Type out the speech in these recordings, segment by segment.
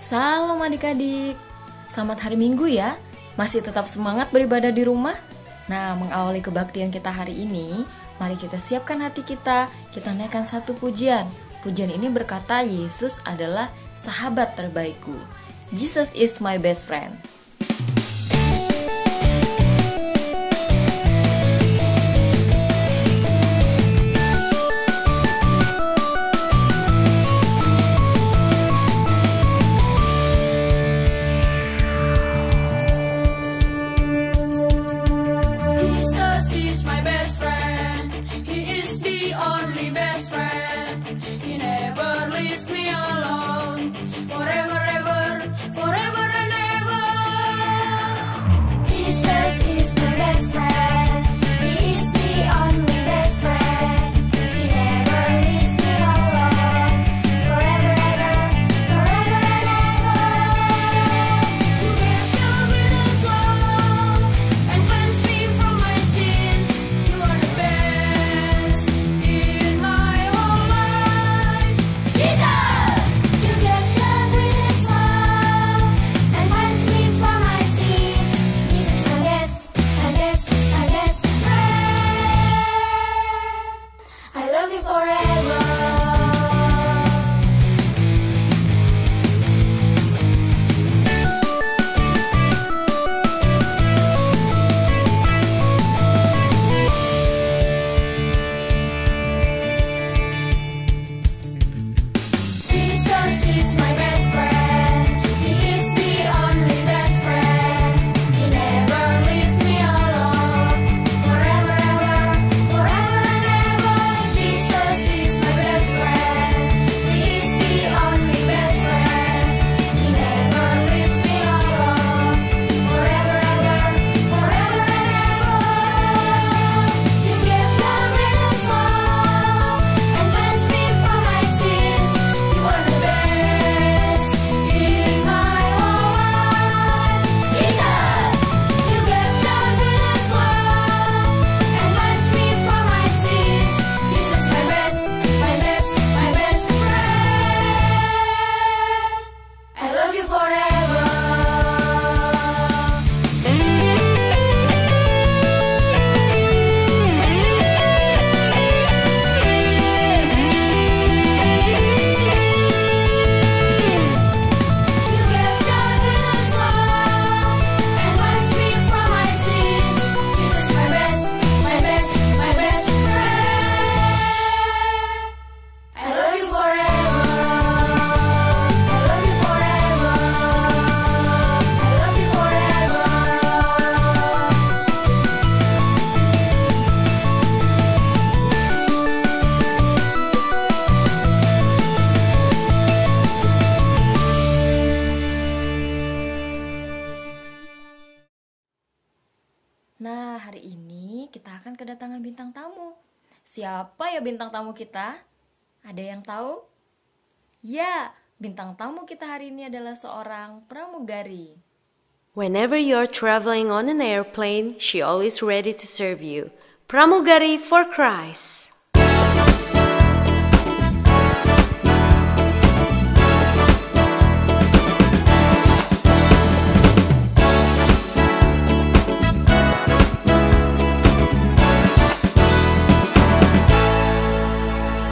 Salam adik-adik, selamat hari Minggu ya. Masih tetap semangat beribadah di rumah? Nah, mengawali kebaktian kita hari ini, mari kita siapkan hati kita naikkan satu pujian. Pujian ini berkata Yesus adalah sahabat terbaikku. Jesus is my best friend. Nah, hari ini kita akan kedatangan bintang tamu. Siapa ya bintang tamu kita? Ada yang tahu? Ya, bintang tamu kita hari ini adalah seorang pramugari. Whenever you're traveling on an airplane, she always ready to serve you. Pramugari for Christ.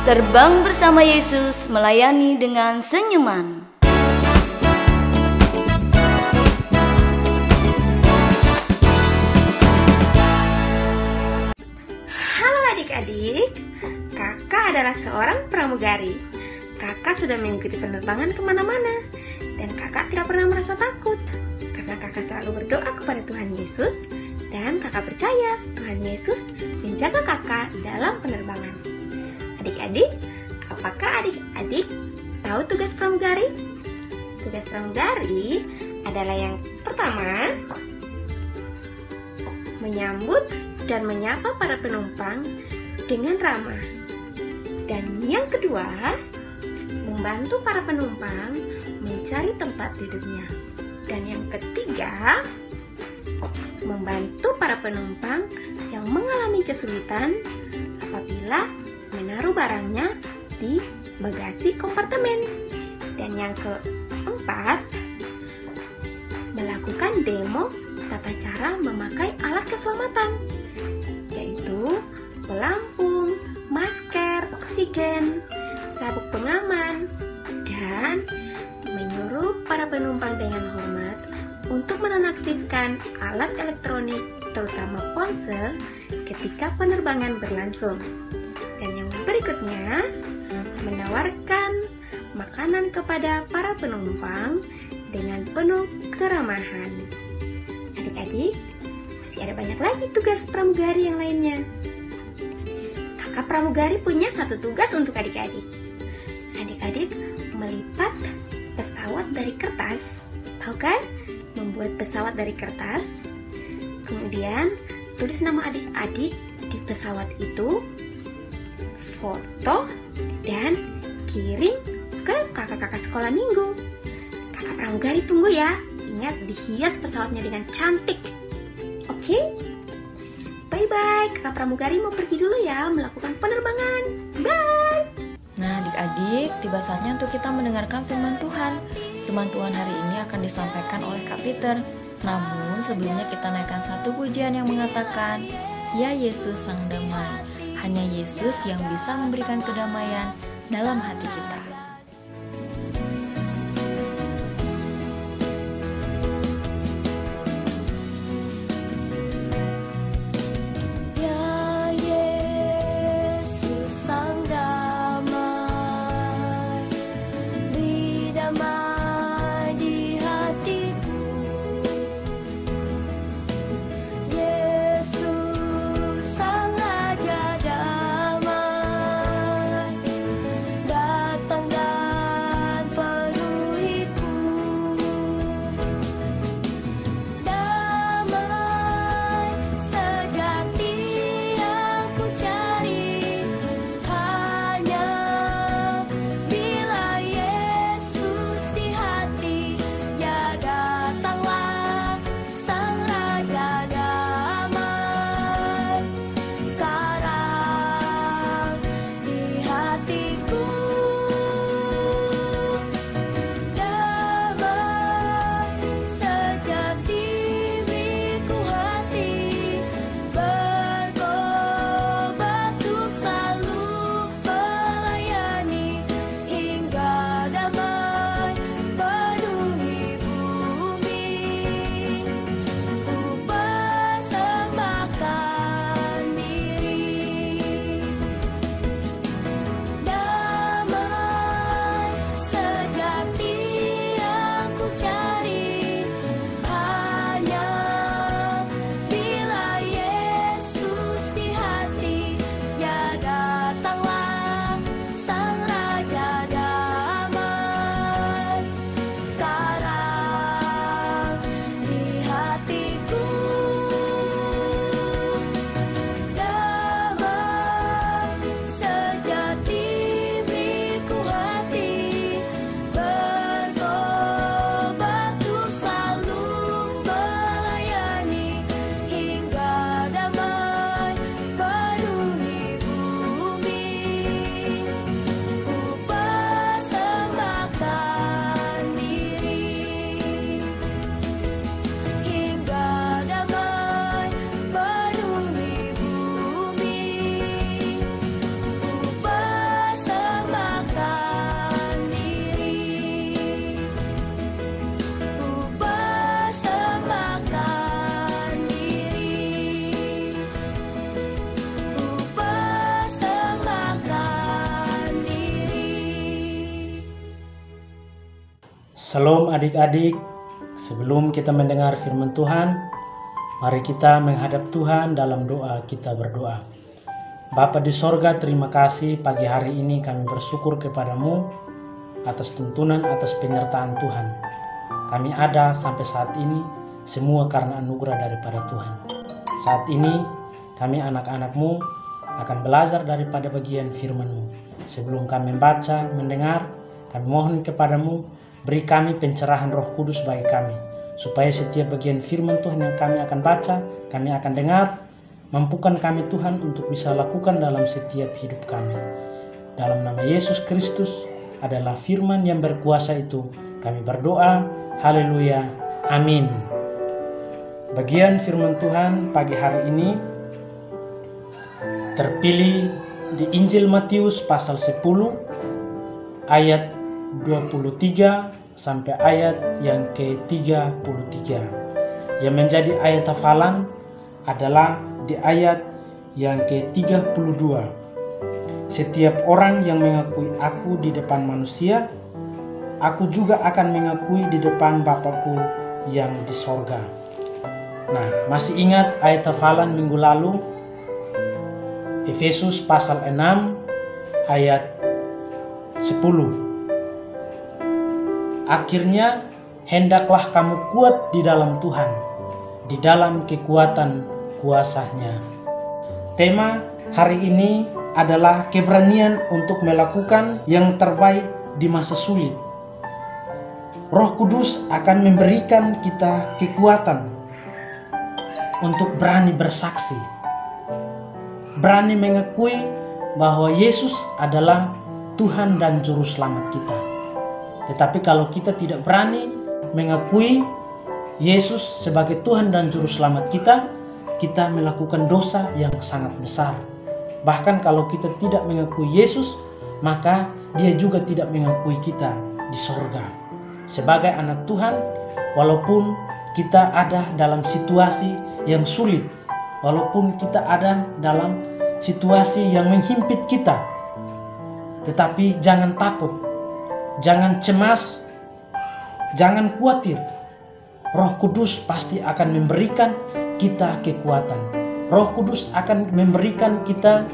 Terbang bersama Yesus, melayani dengan senyuman. Halo adik-adik, kakak adalah seorang pramugari. Kakak sudah mengikuti penerbangan kemana-mana, dan kakak tidak pernah merasa takut, karena kakak selalu berdoa kepada Tuhan Yesus, dan kakak percaya Tuhan Yesus menjaga kakak dalam penerbangan. Adik-adik, apakah adik-adik tahu tugas pramugari? Tugas pramugari adalah yang pertama, menyambut dan menyapa para penumpang dengan ramah. Dan yang kedua, membantu para penumpang mencari tempat duduknya. Dan yang ketiga, membantu para penumpang yang mengalami kesulitan apabila menaruh barangnya di bagasi kompartemen. Dan yang keempat, melakukan demo tata cara memakai alat keselamatan, yaitu pelampung, masker, oksigen, sabuk pengaman, dan menyuruh para penumpang dengan hormat untuk menonaktifkan alat elektronik, terutama ponsel, ketika penerbangan berlangsung. Dan yang berikutnya, menawarkan makanan kepada para penumpang dengan penuh keramahan. Adik-adik, masih ada banyak lagi tugas pramugari yang lainnya. Kakak pramugari punya satu tugas untuk adik-adik. Adik-adik melipat pesawat dari kertas. Tahu kan? Membuat pesawat dari kertas. Kemudian tulis nama adik-adik di pesawat itu, foto, dan kirim ke kakak-kakak sekolah minggu. Kakak pramugari tunggu ya. Ingat, dihias pesawatnya dengan cantik. Oke? Bye-bye. Kakak pramugari mau pergi dulu ya, melakukan penerbangan. Bye. Nah adik-adik, tiba saatnya untuk kita mendengarkan firman Tuhan. Firman Tuhan hari ini akan disampaikan oleh Kak Peter. Namun sebelumnya kita naikkan satu pujian yang mengatakan, Ya Yesus Sang Damai. Hanya Yesus yang bisa memberikan kedamaian dalam hati kita. Shalom adik-adik, sebelum kita mendengar firman Tuhan, mari kita menghadap Tuhan dalam doa. Kita berdoa. Bapa di sorga, terima kasih pagi hari ini kami bersyukur kepadamu atas tuntunan, atas penyertaan Tuhan. Kami ada sampai saat ini semua karena anugerah daripada Tuhan. Saat ini kami anak-anakmu akan belajar daripada bagian firman-Mu. Sebelum kami membaca, mendengar, kami mohon kepadamu, beri kami pencerahan Roh Kudus bagi kami, supaya setiap bagian firman Tuhan yang kami akan baca, kami akan dengar, mampukan kami Tuhan untuk bisa lakukan dalam setiap hidup kami. Dalam nama Yesus Kristus adalah firman yang berkuasa itu, kami berdoa, haleluya, Amin. Bagian firman Tuhan pagi hari ini terpilih di Injil Matius pasal 10 ayat 23 sampai ayat yang ke-33. Yang menjadi ayat hafalan adalah di ayat yang ke-32. Setiap orang yang mengakui aku di depan manusia, aku juga akan mengakui di depan Bapakku yang di sorga. Nah, masih ingat ayat hafalan minggu lalu? Efesus pasal 6 ayat 10. Akhirnya hendaklah kamu kuat di dalam Tuhan, di dalam kekuatan kuasa-Nya. Tema hari ini adalah keberanian untuk melakukan yang terbaik di masa sulit. Roh Kudus akan memberikan kita kekuatan untuk berani bersaksi, berani mengakui bahwa Yesus adalah Tuhan dan Juru Selamat kita. Tetapi kalau kita tidak berani mengakui Yesus sebagai Tuhan dan Juru Selamat kita, kita melakukan dosa yang sangat besar. Bahkan kalau kita tidak mengakui Yesus, maka Dia juga tidak mengakui kita di sorga. Sebagai anak Tuhan, walaupun kita ada dalam situasi yang sulit, walaupun kita ada dalam situasi yang menghimpit kita, tetapi jangan takut, jangan cemas, jangan khawatir. Roh Kudus pasti akan memberikan kita kekuatan. Roh Kudus akan memberikan kita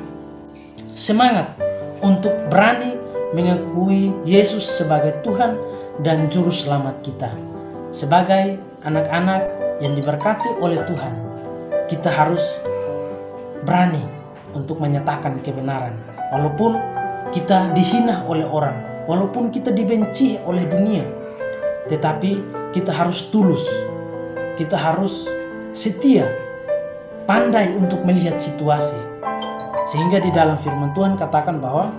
semangat untuk berani mengakui Yesus sebagai Tuhan dan Juru Selamat kita. Sebagai anak-anak yang diberkati oleh Tuhan, kita harus berani untuk menyatakan kebenaran. Walaupun kita dihina oleh orang, walaupun kita dibenci oleh dunia, tetapi kita harus tulus, kita harus setia, pandai untuk melihat situasi. Sehingga di dalam firman Tuhan katakan bahwa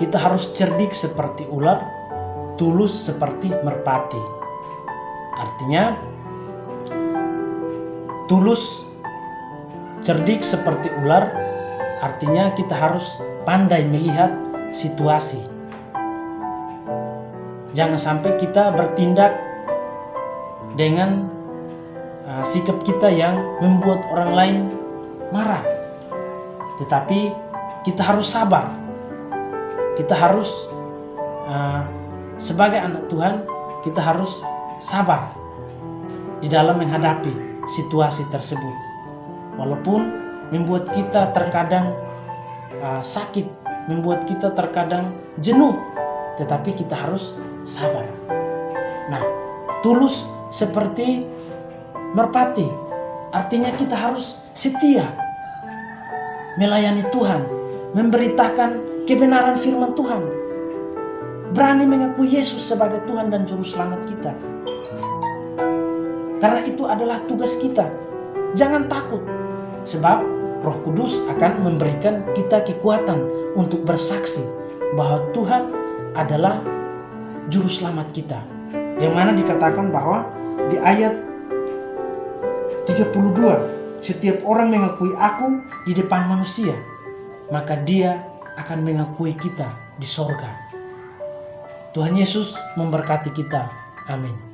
kita harus cerdik seperti ular, tulus seperti merpati. Artinya tulus, cerdik seperti ular, artinya kita harus pandai melihat situasi. Jangan sampai kita bertindak dengan sikap kita yang membuat orang lain marah. Tetapi kita harus sabar. Kita harus sebagai anak Tuhan, kita harus sabar di dalam menghadapi situasi tersebut. Walaupun membuat kita terkadang sakit, membuat kita terkadang jenuh, tetapi kita harus sabar. Nah, tulus seperti merpati, artinya kita harus setia melayani Tuhan, memberitakan kebenaran firman Tuhan, berani mengakui Yesus sebagai Tuhan dan Juru Selamat kita. Karena itu adalah tugas kita. Jangan takut, sebab Roh Kudus akan memberikan kita kekuatan untuk bersaksi bahwa Tuhan adalah Juru Selamat kita. Yang mana dikatakan bahwa di ayat 32, setiap orang mengakui aku di depan manusia, maka dia akan mengakui kita di sorga. Tuhan Yesus memberkati kita. Amin.